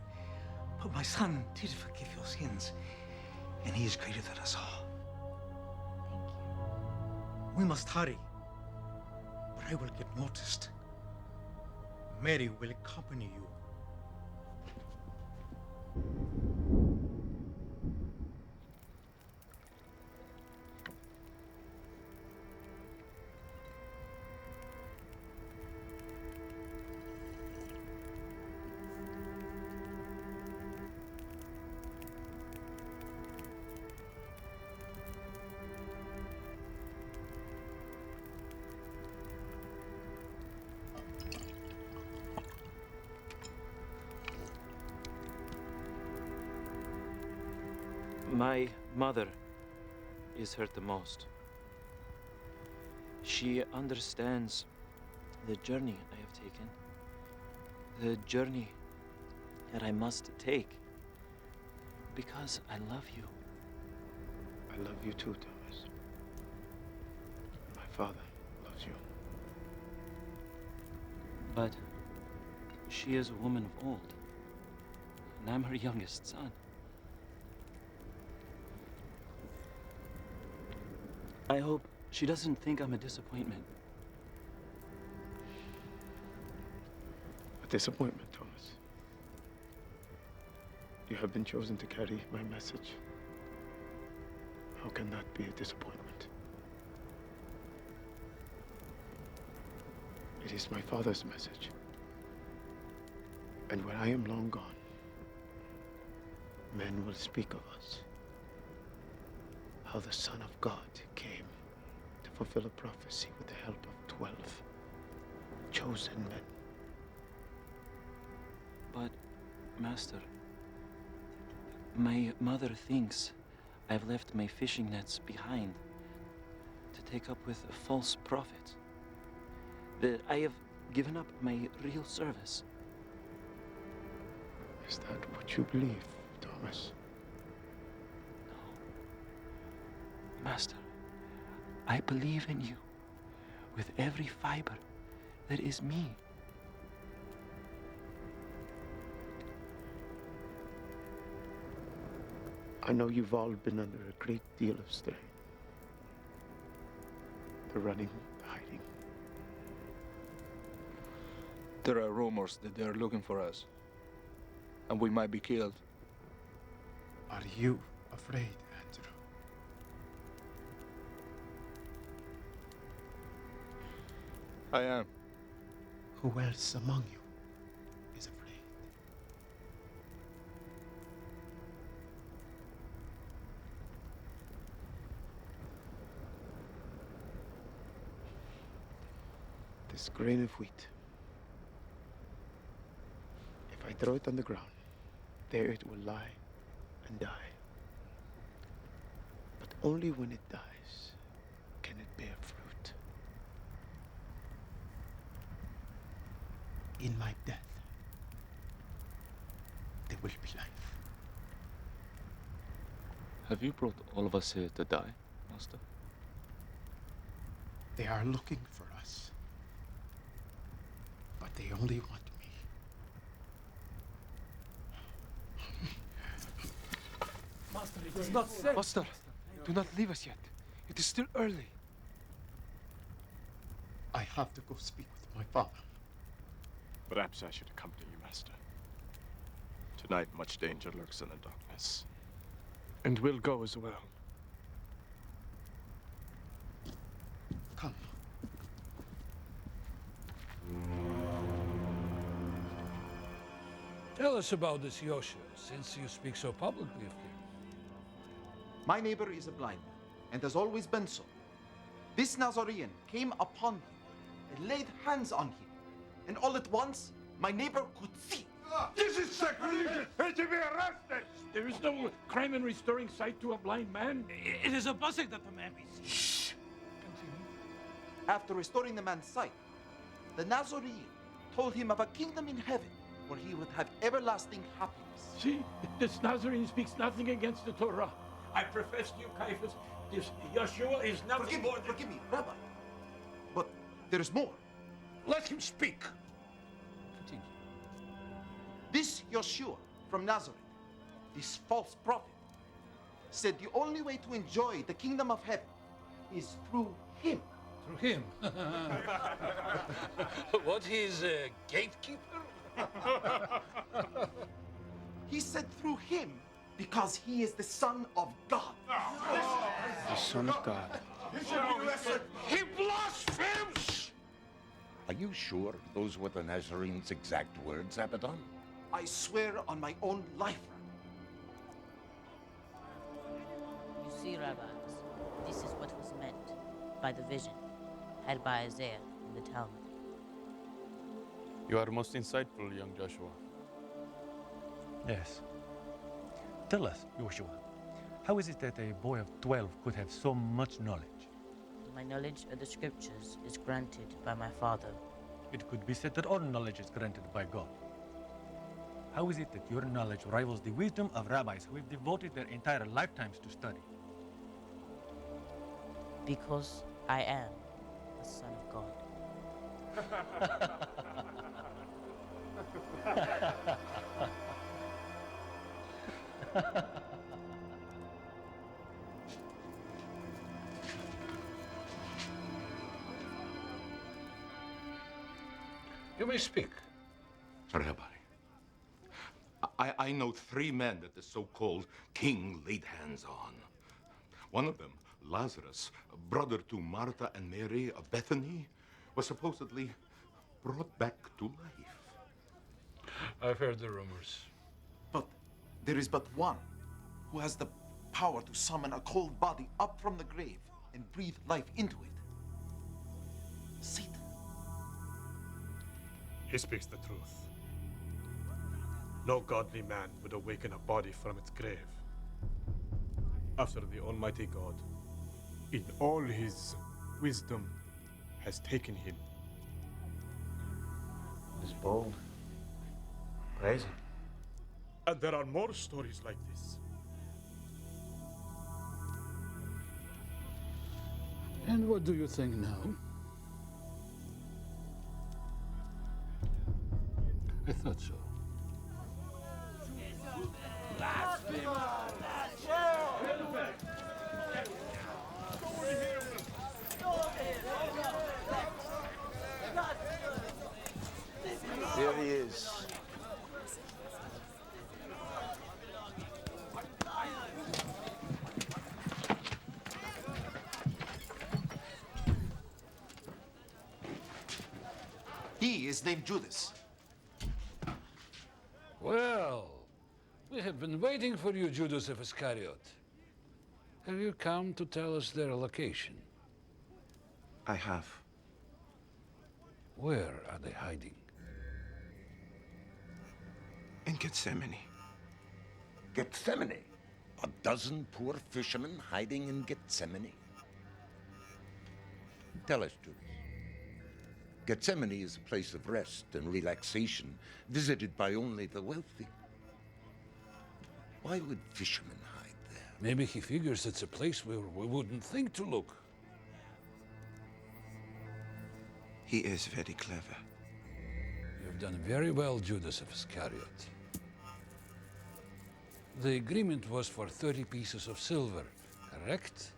But my son did forgive your sins, and he is greater than us all. Thank you. We must hurry, but I will get noticed. Mary will accompany you. My mother is hurt the most. She understands the journey I have taken, the journey that I must take, because I love you. I love you too, Thomas. My father loves you. But she is a woman of old, and I'm her youngest son. I hope she doesn't think I'm a disappointment. A disappointment, Thomas. You have been chosen to carry my message. How can that be a disappointment? It is my father's message. And when I am long gone, men will speak of us. How the Son of God came fulfill a prophecy with the help of 12 chosen men. But, Master, my mother thinks I've left my fishing nets behind to take up with a false prophet. That I have given up my real service. Is that what you believe, Thomas? No. Master, I believe in you with every fiber that is me. I know you've all been under a great deal of strain. The running, the hiding. There are rumors that they're looking for us, and we might be killed. Are you afraid, Andrew? I am. Who else among you is afraid? This grain of wheat, if I throw it on the ground, there it will lie and die. But only when it dies can it bear fruit. In my death, there will be life. Have you brought all of us here to die, Master? They are looking for us, but they only want me. Master, it is not safe. Master, do not leave us yet. It is still early. I have to go speak with my father. Perhaps I should accompany you, Master. Tonight, much danger lurks in the darkness. And we'll go as well. Come. Tell us about this Yoshua, since you speak so publicly of him. My neighbor is a blind man, and has always been so. This Nazarene came upon him and laid hands on him, and all at once, my neighbor could see. This is sacrilegious! He to be arrested! There is no crime in restoring sight to a blind man. It is a blessing that the man be seen. Shh! After restoring the man's sight, the Nazarene told him of a kingdom in heaven where he would have everlasting happiness. See, this Nazarene speaks nothing against the Torah. I profess to you, Caiaphas, this Yeshua is nothing more than... Forgive me, Rabbi. But there's more. Let him speak. Continue. This Yeshua from Nazareth, this false prophet, said the only way to enjoy the kingdom of heaven is through him. Through him? What, he's a gatekeeper? He said through him because he is the Son of God. The Son of God. He blasphemes! Are you sure those were the Nazarene's exact words, Abaddon? I swear on my own life. You see, rabbis, this is what was meant by the vision had by Isaiah in the Talmud. You are most insightful, young Joshua. Yes. Tell us, Joshua, how is it that a boy of 12 could have so much knowledge? My knowledge of the scriptures is granted by my father. It could be said that all knowledge is granted by God. How is it that your knowledge rivals the wisdom of rabbis who have devoted their entire lifetimes to study? Because I am the Son of God. You may speak. Rabbi, I know 3 men that the so-called king laid hands on. One of them, Lazarus, brother to Martha and Mary of Bethany, was supposedly brought back to life. I've heard the rumors. But there is but one who has the power to summon a cold body up from the grave and breathe life into it. Satan. He speaks the truth. No godly man would awaken a body from its grave after the Almighty God, in all his wisdom, has taken him. He's bold. Brazen. And there are more stories like this. And what do you think now? I thought so. There he is. He is named Judas. Well, we have been waiting for you, Judas of Iscariot. Have you come to tell us their location? I have. Where are they hiding? In Gethsemane. Gethsemane? A dozen poor fishermen hiding in Gethsemane? Tell us, Judas. Gethsemane is a place of rest and relaxation, visited by only the wealthy. Why would fishermen hide there? Maybe he figures it's a place where we wouldn't think to look. He is very clever. You've done very well, Judas of Iscariot. The agreement was for 30 pieces of silver, correct?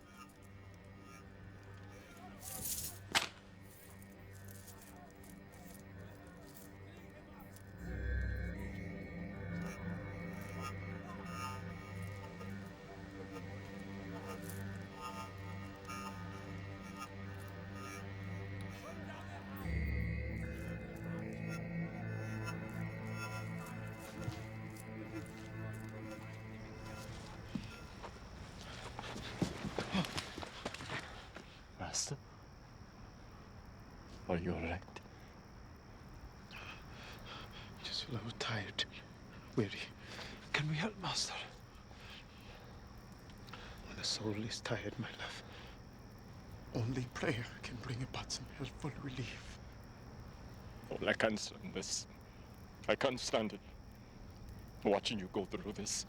Master? Are you all right? Just feel a little tired, weary. Can we help, Master? When the soul is tired, my love, only prayer can bring about some helpful relief. Oh, I can't stand this. I can't stand it. Watching you go through this.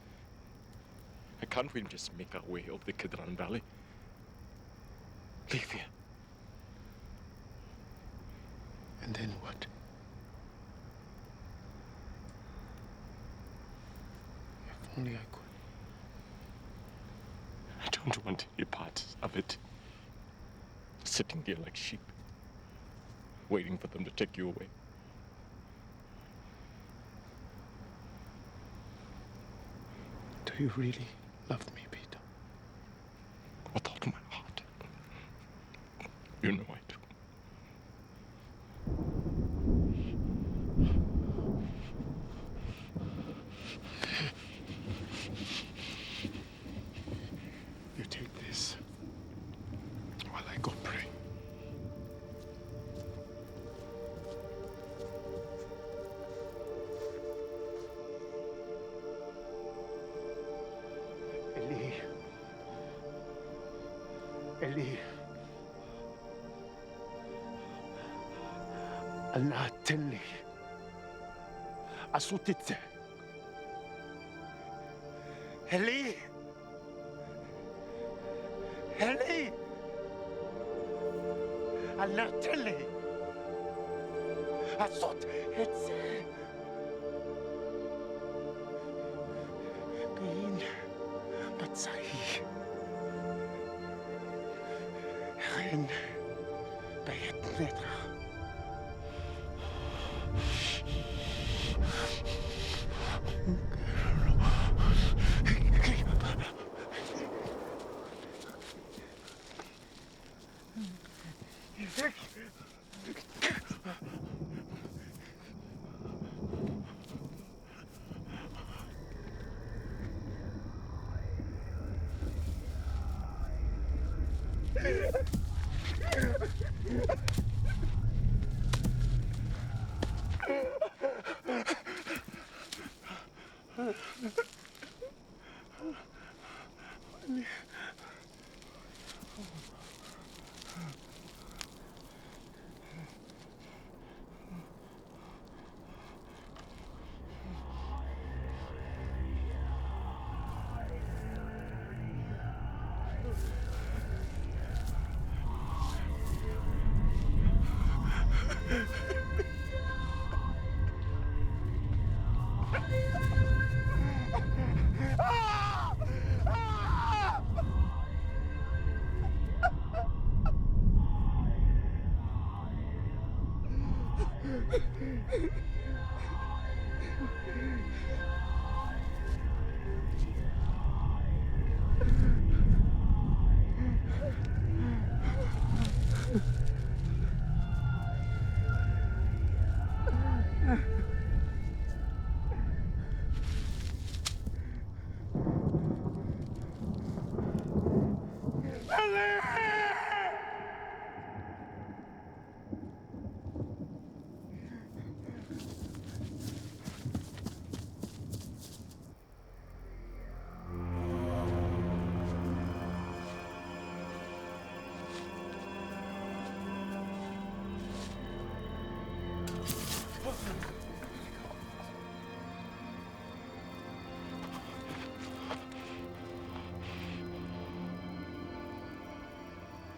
Can't we just make our way up the Kidron Valley? Leave here. And then what? If only I could. I don't want any part of it. Sitting here like sheep, waiting for them to take you away. Do you really love me, Peter? With all my heart. You know I do. You take this while I go pray. Eli. Eli. أنا أتلي أصوتت Eli. Eli. أنا أتلي أصوتت قين بتصحي غين بيت نترا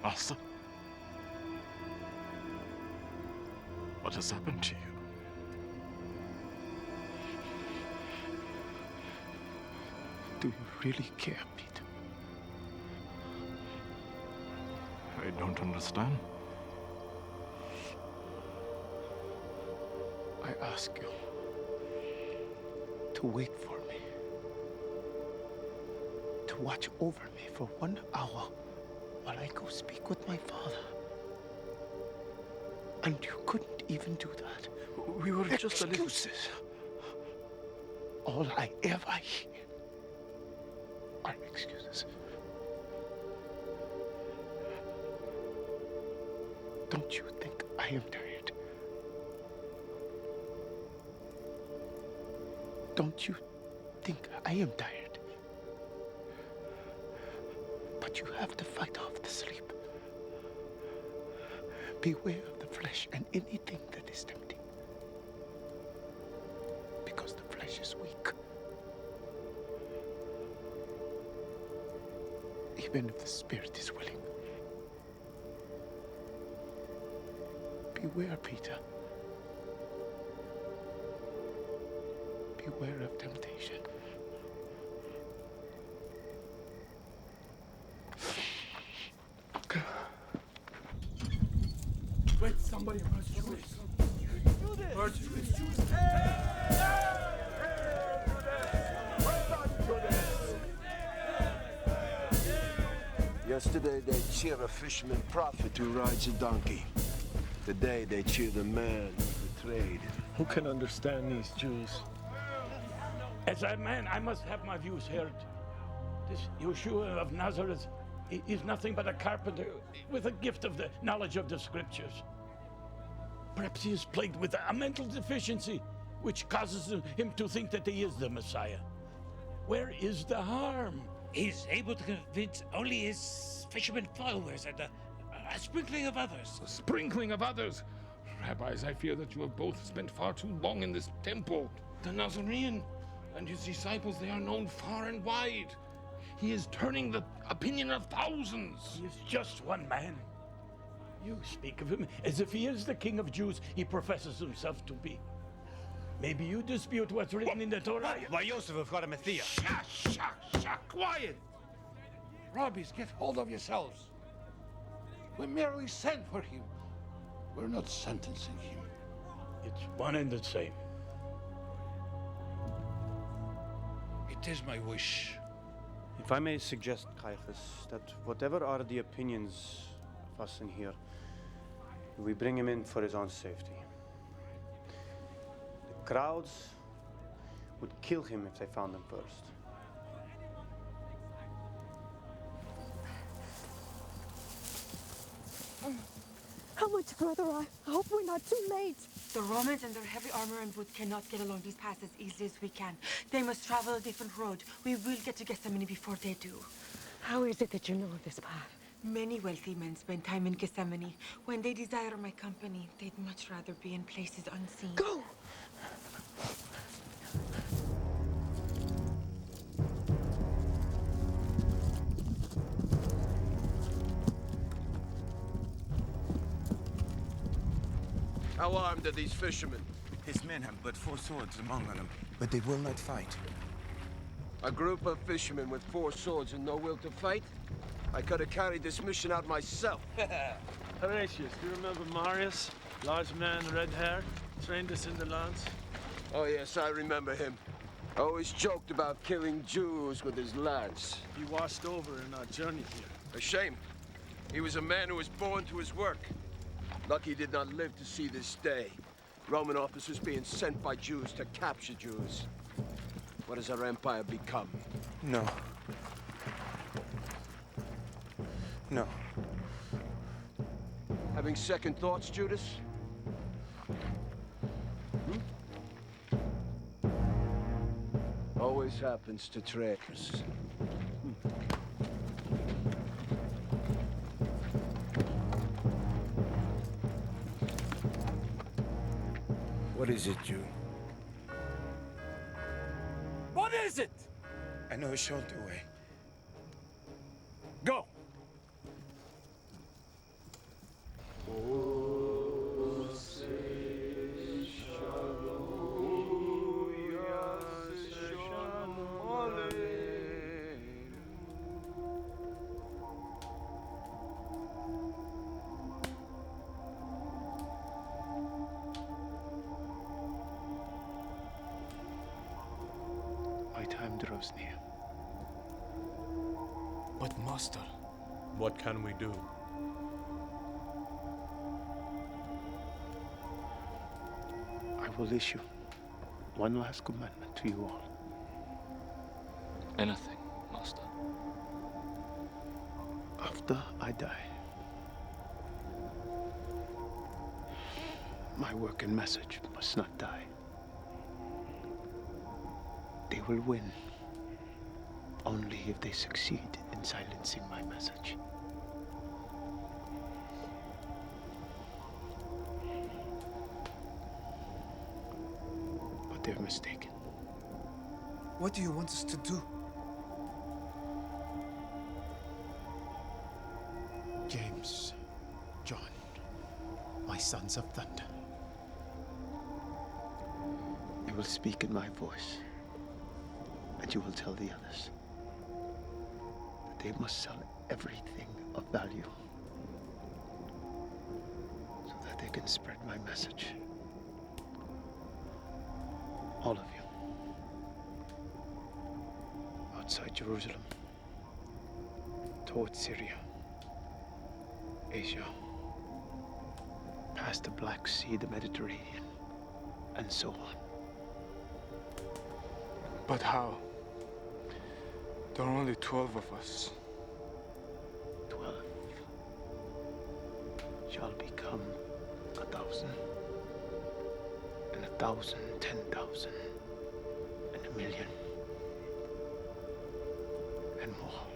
Master? What has happened to you? Do you really care, Peter? I don't understand. I ask you to wait for me, to watch over me for 1 hour while I go speak with my father. And you couldn't even do that. We were just a little... Excuses. All I ever hear are excuses. Don't you think I am tired? Don't you think I am tired? But you have to fight off the sleep. Beware of the flesh and anything that is tempting. Because the flesh is weak. Even if the spirit is willing. Beware, Peter. Beware of temptation. Wait, somebody must do this. Yesterday they cheer a fisherman prophet who rides a donkey. Today they cheer the man who betrayed. Who can understand these Jews? As a man, I must have my views heard. This Yeshua of Nazareth is nothing but a carpenter with a gift of the knowledge of the scriptures. Perhaps he is plagued with a mental deficiency, which causes him to think that he is the Messiah. Where is the harm? He's able to convince only his fishermen followers and a sprinkling of others. A sprinkling of others? Rabbis, I fear that you have both spent far too long in this temple. The Nazarene and his disciples, they are known far and wide. He is turning the opinion of thousands. He is just one man. You speak of him as if he is the King of Jews he professes himself to be. Maybe you dispute what's written in the Torah. Why, Yosef of Arimathea. Quiet! Rabbis, get hold of yourselves. We merely sent for him. We're not sentencing him. It's one and the same. It is my wish. If I may suggest, Caiaphas, that whatever are the opinions of us in here, we bring him in for his own safety. The crowds would kill him if they found him first. How much further? I hope we're not too late. The Romans and their heavy armor and wood cannot get along these paths as easily as we can. They must travel a different road. We will get to Gethsemane before they do. How is it that you know of this path? Many wealthy men spend time in Gethsemane. When they desire my company, they'd much rather be in places unseen. Go! How armed are these fishermen? His men have but 4 swords among them, but they will not fight. A group of fishermen with 4 swords and no will to fight? I could have carried this mission out myself. Horatius, do you remember Marius? Large man, red hair, trained us in the lance. Oh yes, I remember him. Always joked about killing Jews with his lance. He washed over in our journey here. A shame. He was a man who was born to his work. Lucky he did not live to see this day. Roman officers being sent by Jews to capture Jews. What has our empire become? No. No. Having second thoughts, Judas? Always happens to traitors. What is it, Jew? What is it? I know a shorter way. Go! My time draws near. But master, what can we do? I will issue one last commandment to you all. Anything, master. After I die, my work and message must not die. They will win only if they succeed in silencing my message. But they're mistaken. What do you want us to do? James, John, my sons of thunder. You will speak in my voice, and you will tell the others that they must sell everything of value so that they can spread my message. All of you. Outside Jerusalem, towards Syria, Asia, past the Black Sea, the Mediterranean, and so on. But how? There are only 12 of us. 12 shall become 1,000, and 1,000, 10,000, and 1,000,000, and more.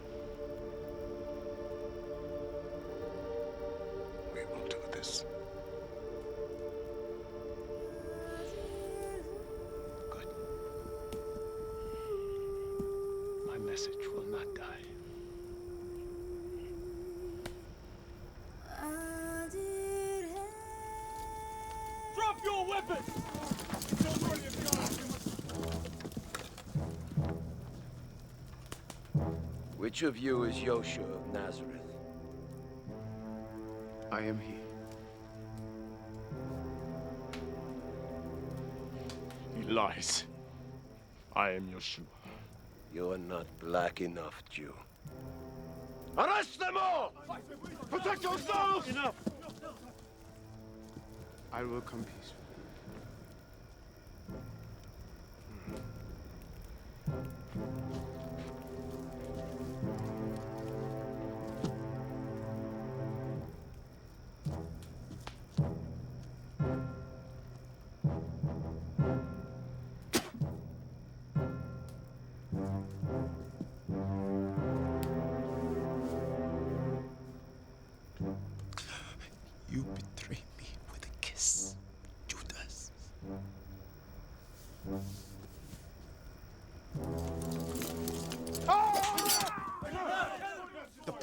We will do this. Good. My message will not die. Drop your weapon! Which of you is Yosha of Nazareth? I am he. He lies. I am Yeshua. You are not black enough, Jew. Arrest them all! Protect yourselves! Enough! I will come peacefully.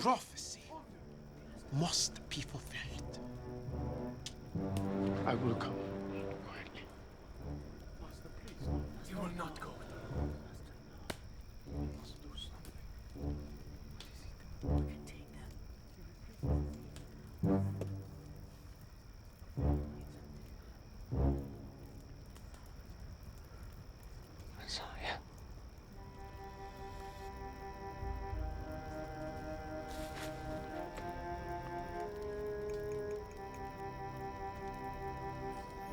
prophecy must be fulfilled. I will come quietly. You will not go. Messiah.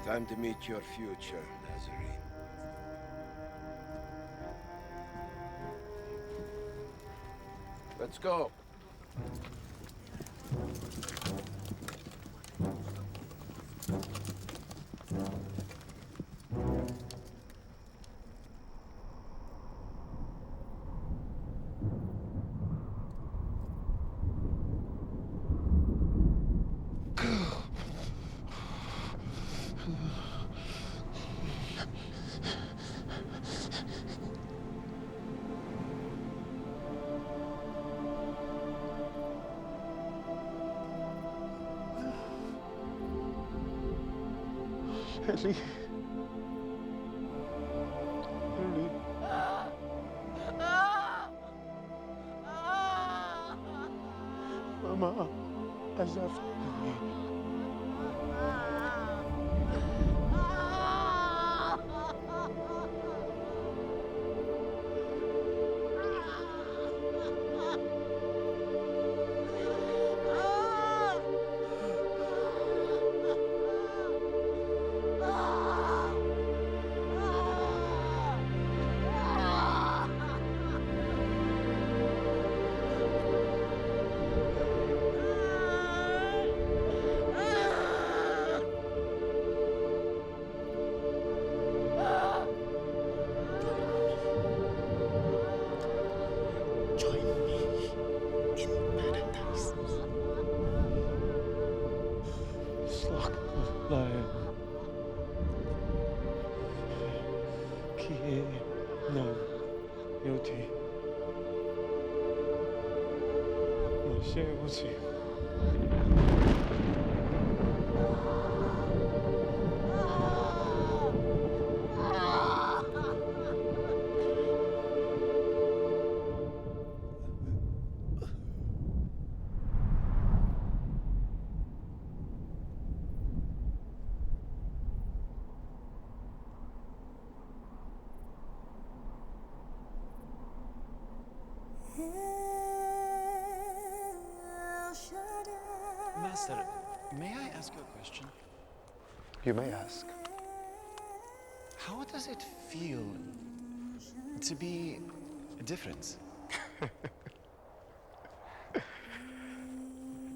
Time to meet your future, Nazarene. Let's go. Ellie. Ellie. Mama, عزفتني. Master, may I ask you a question? You may ask. How does it feel to be different?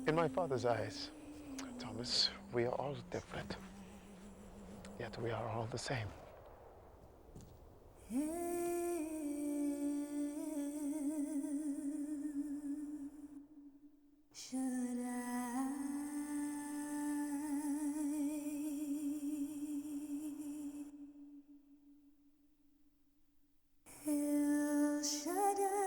In my father's eyes, Thomas, we are all different. Yet we are all the same. El Shaddai.